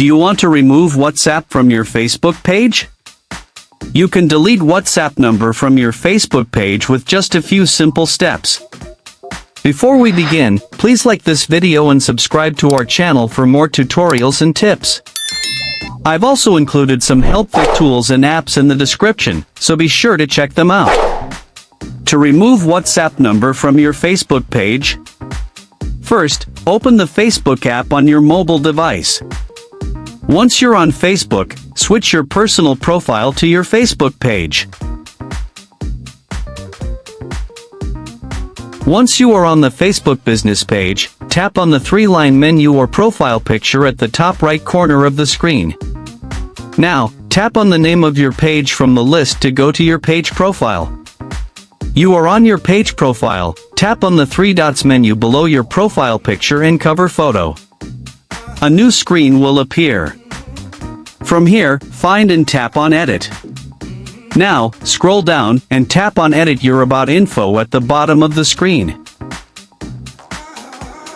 Do you want to remove WhatsApp from your Facebook page? You can delete WhatsApp number from your Facebook page with just a few simple steps. Before we begin, please like this video and subscribe to our channel for more tutorials and tips. I've also included some helpful tools and apps in the description, so be sure to check them out. To remove WhatsApp number from your Facebook page, first, open the Facebook app on your mobile device. Once you're on Facebook, switch your personal profile to your Facebook page. Once you are on the Facebook business page, tap on the three-line menu or profile picture at the top right corner of the screen. Now, tap on the name of your page from the list to go to your page profile. You are on your page profile, tap on the three dots menu below your profile picture and cover photo. A new screen will appear. From here, find and tap on Edit. Now, scroll down and tap on Edit Your About info at the bottom of the screen.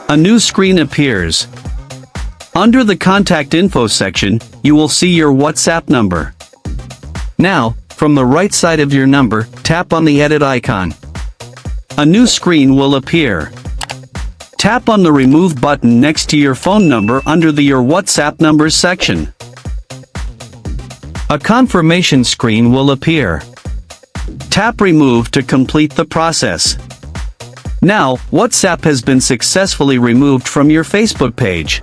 A new screen appears. Under the Contact Info section, you will see your WhatsApp number. Now, from the right side of your number, tap on the Edit icon. A new screen will appear. Tap on the Remove button next to your phone number under the Your WhatsApp Numbers section. A confirmation screen will appear. Tap Remove to complete the process. Now, WhatsApp has been successfully removed from your Facebook page.